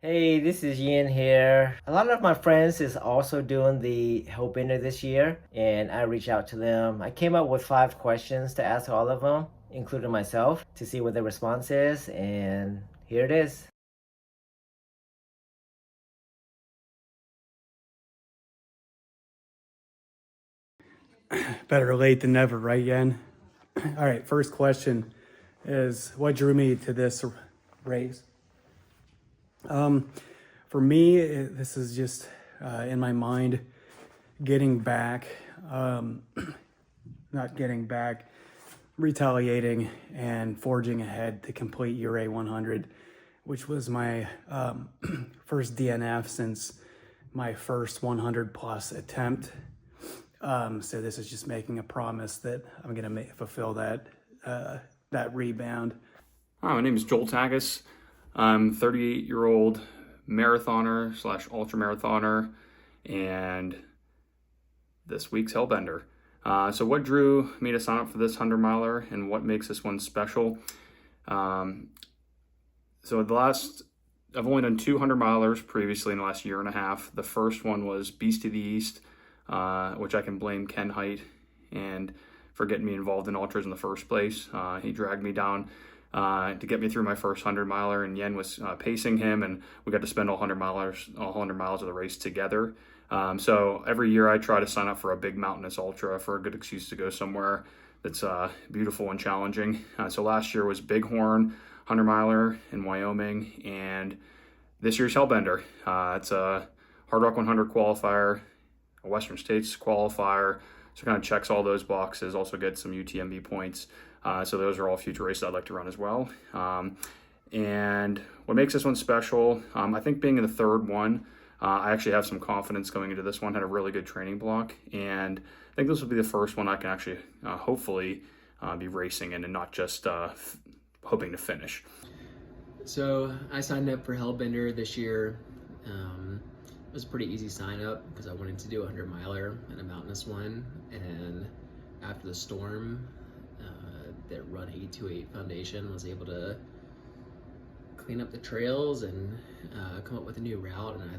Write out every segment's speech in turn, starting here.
Hey, this is Yin here. A lot of my friends is also doing the Hellbender this year, and I reached out to them. I came up with 5 questions to ask all of them, including myself, to see what their response is, and here it is. Better late than never, right, Yen? All right, first question is what drew me to this race? For me, this is just in my mind getting back, not getting back, retaliating and forging ahead to complete URA 100, which was my first DNF since my first 100 plus attempt. So this is just making a promise that I'm going to fulfill that rebound. Hi, my name is Joel Tagus. I'm 38-year-old marathoner slash ultra marathoner, and this week's Hellbender. So what drew me to sign up for this 100 miler and what makes this one special? So I've only done 200 milers previously in the last year and a half. The first one was Beast of the East, which I can blame Ken Height and for getting me involved in ultras in the first place. He dragged me down to get me through my first 100 miler, and Yen was pacing him, and we got to spend all 100 miles of the race together. So every year I try to sign up for a big mountainous ultra for a good excuse to go somewhere that's beautiful and challenging. So last year was Bighorn 100 miler in Wyoming, and this year's Hellbender. It's a Hard Rock 100 qualifier, a Western States qualifier, so kind of checks all those boxes. Also get some UTMB points. So those are all future races I'd like to run as well. And what makes this one special, I think being in the third one, I actually have some confidence going into this one. Had a really good training block, and I think this will be the first one I can actually hopefully be racing in and not just hoping to finish. So I signed up for Hellbender this year. It was a pretty easy sign up because I wanted to do a 100 miler and a mountainous one. And after the storm, that Run 828 Foundation was able to clean up the trails and come up with a new route. And I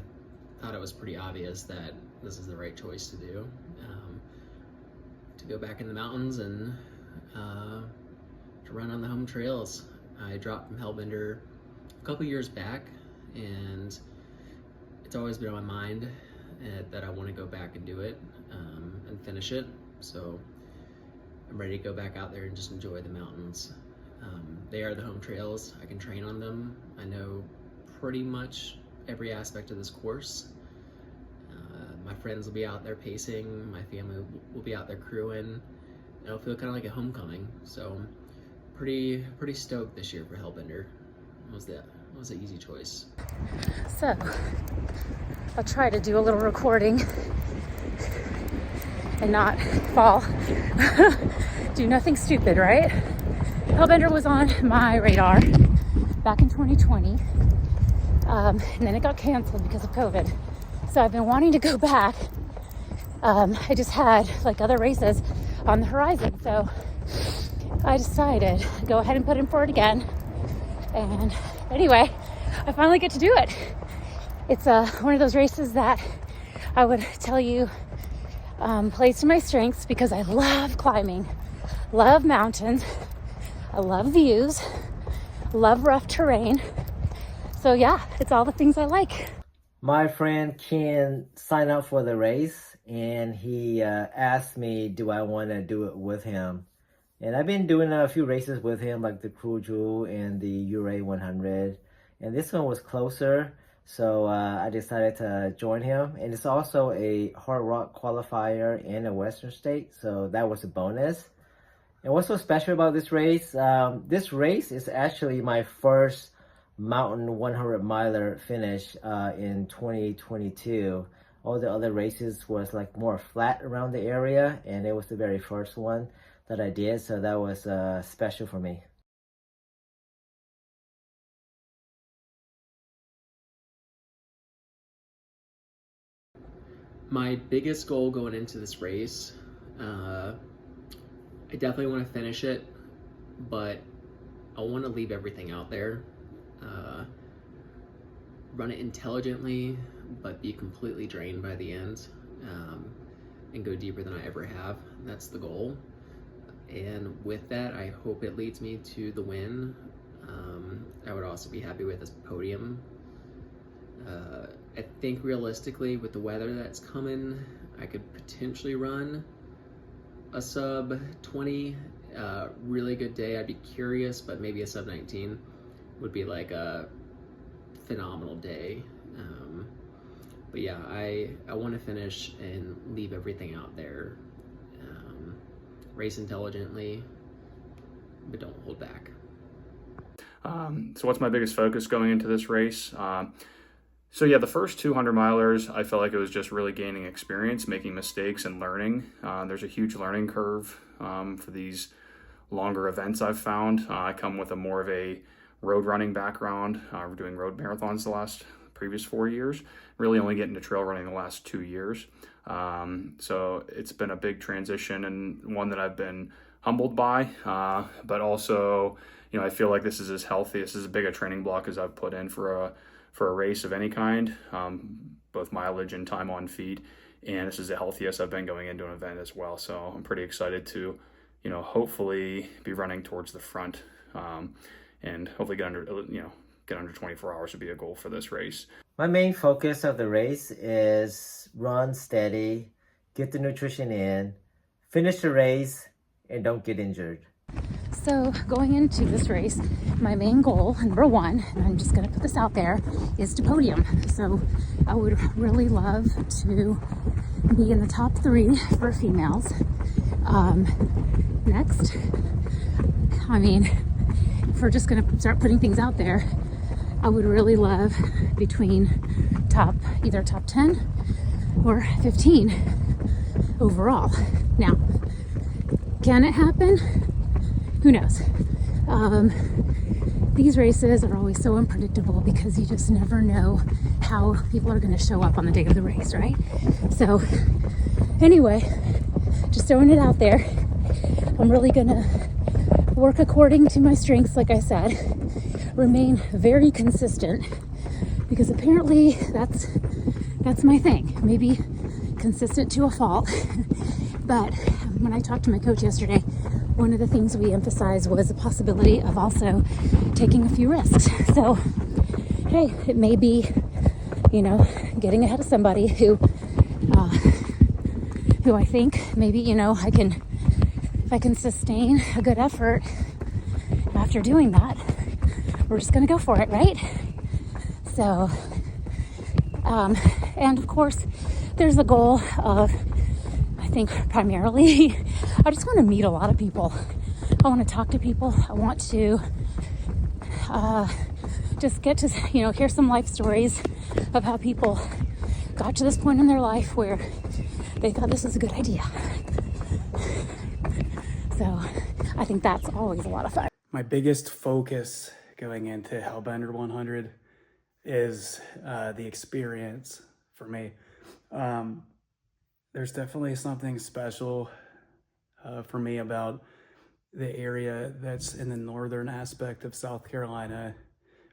thought it was pretty obvious that this is the right choice to do. To go back in the mountains and to run on the home trails. I dropped from Hellbender a couple years back, and it's always been on my mind that I want to go back and do it and finish it. So I'm ready to go back out there and just enjoy the mountains. They are the home trails. I can train on them. I know pretty much every aspect of this course. My friends will be out there pacing. My family will be out there crewing. It'll feel kind of like a homecoming. So pretty stoked this year for Hellbender. It was an easy choice. So I'll try to do a little recording and not fall. Do nothing stupid, right? Hellbender was on my radar back in 2020, and then it got canceled because of COVID. So I've been wanting to go back. I just had like other races on the horizon, so I decided to go ahead and put in for it again. And anyway, I finally get to do it. It's one of those races that I would tell you plays to my strengths because I love climbing, love mountains, I love views, love rough terrain. So yeah, it's all the things I like. My friend Ken signed up for the race, and he asked me, do I want to do it with him? And I've been doing a few races with him, like the Crew Jewel and the URA 100. And this one was closer, so I decided to join him. And it's also a Hard Rock qualifier in a Western state, so that was a bonus. And what's so special about this race? This race is actually my first mountain 100 miler finish in 2022. All the other races was like more flat around the area, and it was the very first one that I did, so that was special for me. My biggest goal going into this race, I definitely want to finish it, but I want to leave everything out there. run it intelligently, but be completely drained by the end, and go deeper than I ever have. That's the goal. And with that, I hope it leads me to the win. I would also be happy with this podium. I think realistically, with the weather that's coming, I could potentially run a sub 20. Really good day, I'd be curious, but maybe a sub 19 would be like a phenomenal day. But yeah, I want to finish and leave everything out there. Race intelligently, but don't hold back. So what's my biggest focus going into this race? So yeah, the first 200 milers, I felt like it was just really gaining experience, making mistakes and learning. There's a huge learning curve for these longer events I've found. I come with more of a road running background. We're doing road marathons the previous 4 years, really only getting to trail running the last 2 years. So it's been a big transition and one that I've been humbled by, but also, you know, I feel like this is as healthy, this is as big a training block as I've put in for a race of any kind, both mileage and time on feet. And this is the healthiest I've been going into an event as well. So I'm pretty excited to, you know, hopefully be running towards the front, and hopefully get under 24 hours would be a goal for this race. My main focus of the race is run steady, get the nutrition in, finish the race, and don't get injured. So going into this race, my main goal, number one, and I'm just going to put this out there, is to podium. So I would really love to be in the top 3 for females. Next, I mean, if we're just going to start putting things out there, I would really love between either top 10 or 15 overall. Now, can it happen? Who knows? These races are always so unpredictable because you just never know how people are going to show up on the day of the race, right? So anyway, just throwing it out there. I'm really going to work according to my strengths, like I said, remain very consistent, because apparently that's my thing. Maybe consistent to a fault. But when I talked to my coach yesterday, one of the things we emphasized was the possibility of also taking a few risks. So, hey, it may be, you know, getting ahead of somebody who I think maybe, you know, if I can sustain a good effort after doing that, we're just gonna go for it, right? So, and of course, there's the goal of, I think primarily, I just want to meet a lot of people. I want to talk to people. I want to just get to, you know, hear some life stories of how people got to this point in their life where they thought this was a good idea. So I think that's always a lot of fun. My biggest focus going into Hellbender 100 is the experience for me. There's definitely something special for me about the area that's in the northern aspect of South Carolina,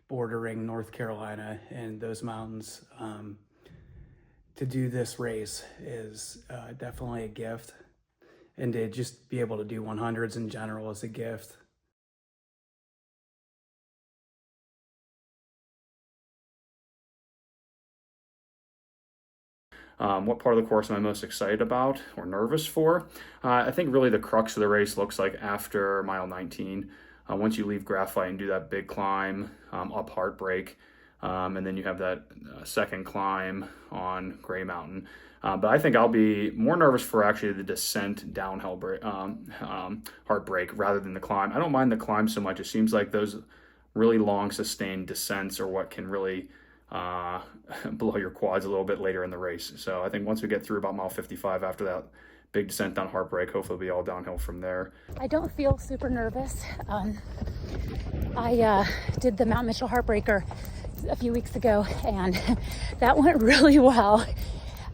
bordering North Carolina and those mountains. To do this race is definitely a gift, and to just be able to do 100s in general is a gift. What part of the course am I most excited about or nervous for? I think really the crux of the race looks like after mile 19. Once you leave Graphite and do that big climb up Heartbreak, and then you have that second climb on Gray Mountain. But I think I'll be more nervous for actually the descent down Heartbreak rather than the climb. I don't mind the climb so much. It seems like those really long sustained descents are what can really blow your quads a little bit later in the race. So I think once we get through about mile 55 after that big descent down Heartbreak, hopefully it'll be all downhill from there. I don't feel super nervous. I did the Mount Mitchell Heartbreaker a few weeks ago, and that went really well.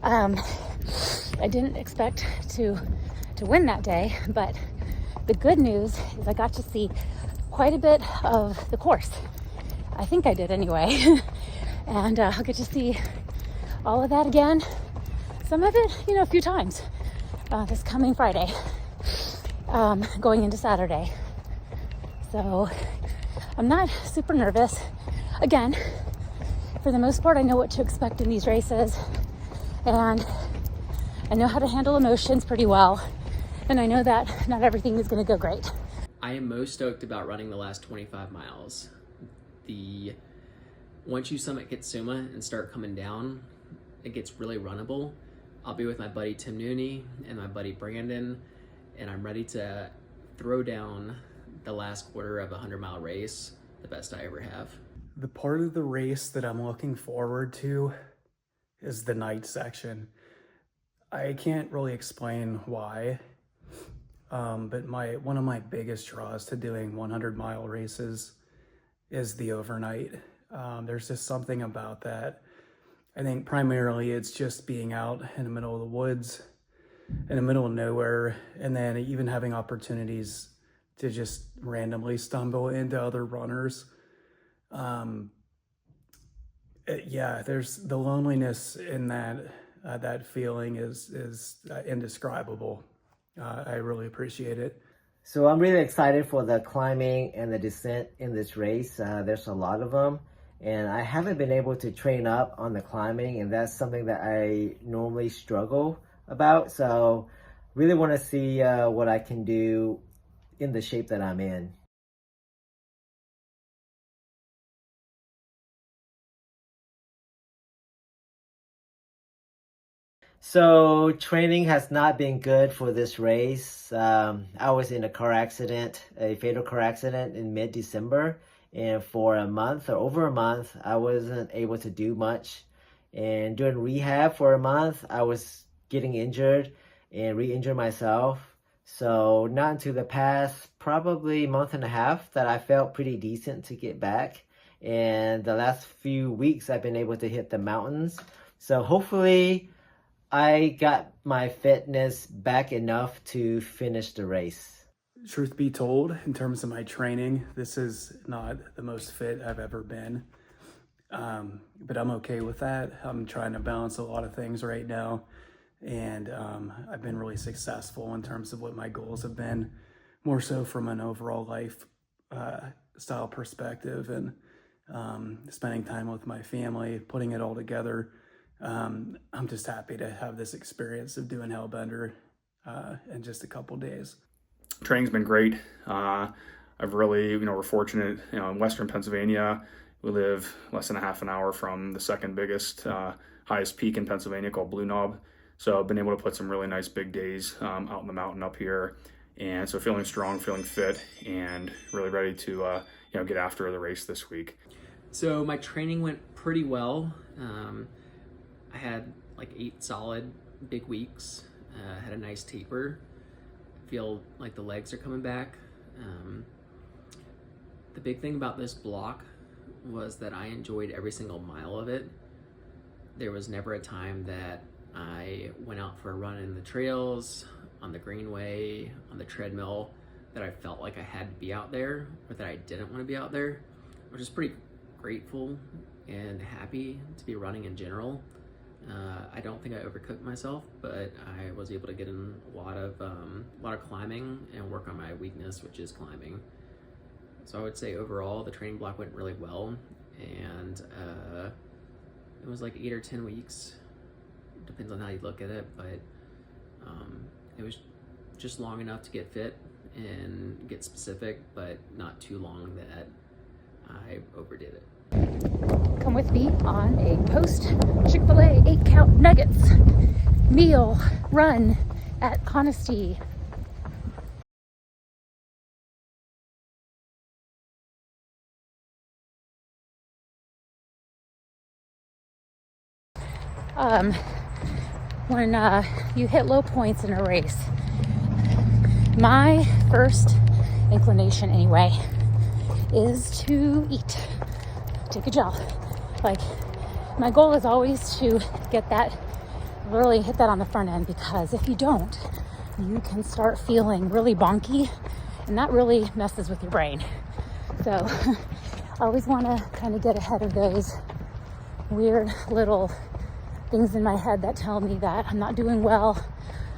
I didn't expect to win that day, but the good news is I got to see quite a bit of the course. I think I did anyway. And I'll get to see all of that again. Some of it, a few times this coming Friday, going into Saturday. So I'm not super nervous. Again, for the most part, I know what to expect in these races, and I know how to handle emotions pretty well. And I know that not everything is going to go great. I am most stoked about running the last 25 miles. Once you summit Kitsuma and start coming down, it gets really runnable. I'll be with my buddy Tim Nooney and my buddy Brandon, and I'm ready to throw down the last quarter of a 100-mile race, the best I ever have. The part of the race that I'm looking forward to is the night section. I can't really explain why, but one of my biggest draws to doing 100-mile races is the overnight. There's just something about that. I think primarily it's just being out in the middle of the woods, in the middle of nowhere, and then even having opportunities to just randomly stumble into other runners. There's the loneliness in that feeling is indescribable. I really appreciate it. So I'm really excited for the climbing and the descent in this race. There's a lot of them, and I haven't been able to train up on the climbing, and that's something that I normally struggle about. So really want to see what I can do in the shape that I'm in. So training has not been good for this race. I was in a fatal car accident in mid-December, and for a month or over a month, I wasn't able to do much. And doing rehab for a month, I was getting injured and re-injured myself. So not until the past probably month and a half that I felt pretty decent to get back. And the last few weeks, I've been able to hit the mountains. So hopefully I got my fitness back enough to finish the race. Truth be told, in terms of my training, this is not the most fit I've ever been. But I'm okay with that. I'm trying to balance a lot of things right now. And I've been really successful in terms of what my goals have been, more so from an overall life style perspective, and spending time with my family, putting it all together. I'm just happy to have this experience of doing Hellbender in just a couple days. Training's been great. I've really, we're fortunate, in Western Pennsylvania, we live less than a half an hour from the second biggest, highest peak in Pennsylvania called Blue Knob. So I've been able to put some really nice big days out in the mountain up here. And so feeling strong, feeling fit, and really ready to, get after the race this week. So my training went pretty well. I had like 8 solid big weeks, had a nice taper. Feel like the legs are coming back. The big thing about this block was that I enjoyed every single mile of it. There was never a time that I went out for a run in the trails, on the greenway, on the treadmill, that I felt like I had to be out there, or that I didn't want to be out there. I was just pretty grateful and happy to be running in general. I don't think I overcooked myself, but I was able to get in a lot of climbing and work on my weakness, which is climbing. So I would say overall the training block went really well, and it was like 8 or 10 weeks. Depends on how you look at it, but it was just long enough to get fit and get specific, but not too long that I overdid it. Come with me on a post Chick-fil-A 8-count nuggets meal run at Honesty. When you hit low points in a race, my first inclination anyway is to eat. Take a gel. Like, my goal is always to get that, really hit that on the front end, because if you don't, you can start feeling really bonky, and that really messes with your brain. So I always want to kind of get ahead of those weird little things in my head that tell me that I'm not doing well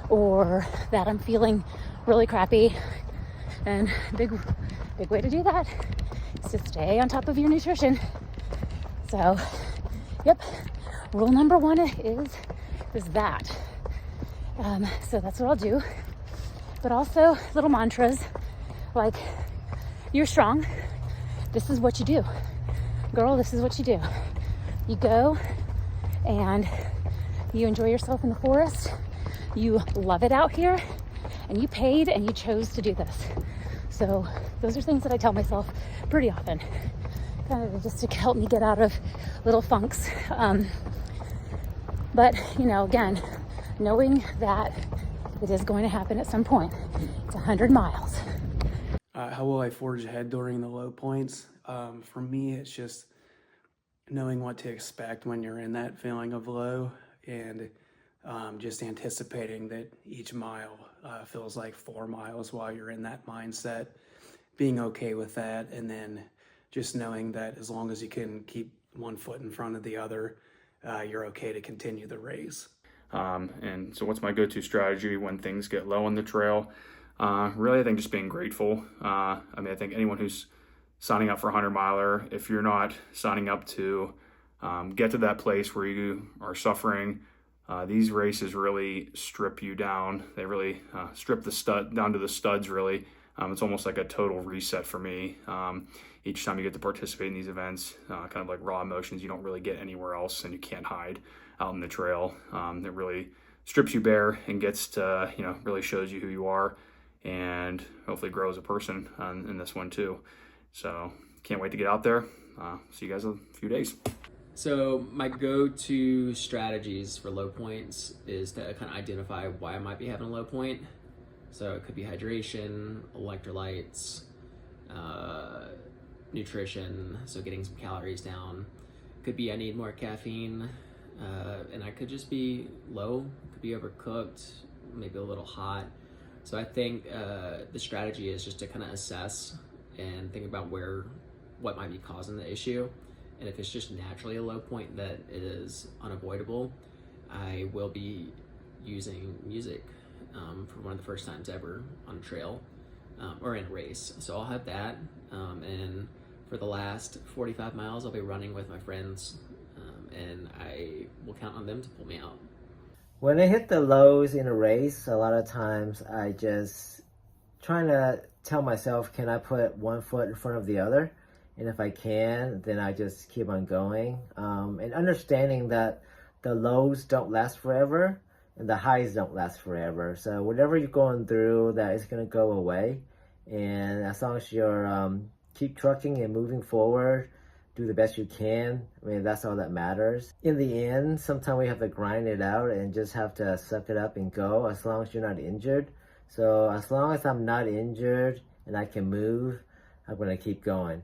or that I'm feeling really crappy. And big way to do that is to stay on top of your nutrition. So, yep, rule number one is that. So that's what I'll do. But also little mantras like, you're strong. This is what you do. Girl, this is what you do. You go and you enjoy yourself in the forest. You love it out here and you paid and you chose to do this. So those are things that I tell myself pretty often, kind of just to help me get out of little funks. But, you know, again, knowing that it is going to happen at some point. It's 100 miles. How will I forge ahead during the low points? For me, it's just knowing what to expect when you're in that feeling of low, and just anticipating that each mile feels like 4 miles while you're in that mindset, being okay with that, and then just knowing that as long as you can keep one foot in front of the other, you're okay to continue the race. And so what's my go-to strategy when things get low on the trail? Really, I think just being grateful. I think anyone who's signing up for a 100-miler, if you're not signing up to get to that place where you are suffering, these races really strip you down. They really strip the stud down to the studs, really. It's almost like a total reset for me. Each time you get to participate in these events, kind of like raw emotions you don't really get anywhere else, and you can't hide out in the trail. It really strips you bare and gets to, really shows you who you are, and hopefully grow as a person in this one too. So can't wait to get out there. See you guys in a few days. So my go-to strategies for low points is to kind of identify why I might be having a low point. So it could be hydration, electrolytes, nutrition, so getting some calories down. Could be I need more caffeine, and I could just be low, could be overcooked, maybe a little hot. So I think the strategy is just to kind of assess and think about what might be causing the issue. And if it's just naturally a low point that is unavoidable, I will be using music for one of the first times ever on a trail or in a race. So I'll have that, and for the last 45 miles, I'll be running with my friends, and I will count on them to pull me out. When I hit the lows in a race, a lot of times I just trying to tell myself, can I put one foot in front of the other? And if I can, then I just keep on going. And understanding that the lows don't last forever and the highs don't last forever. So whatever you're going through, that is going to go away. And as long as you're keep trucking and moving forward, do the best you can. That's all that matters. In the end, sometimes we have to grind it out and just have to suck it up and go, as long as you're not injured. So as long as I'm not injured and I can move, I'm going to keep going.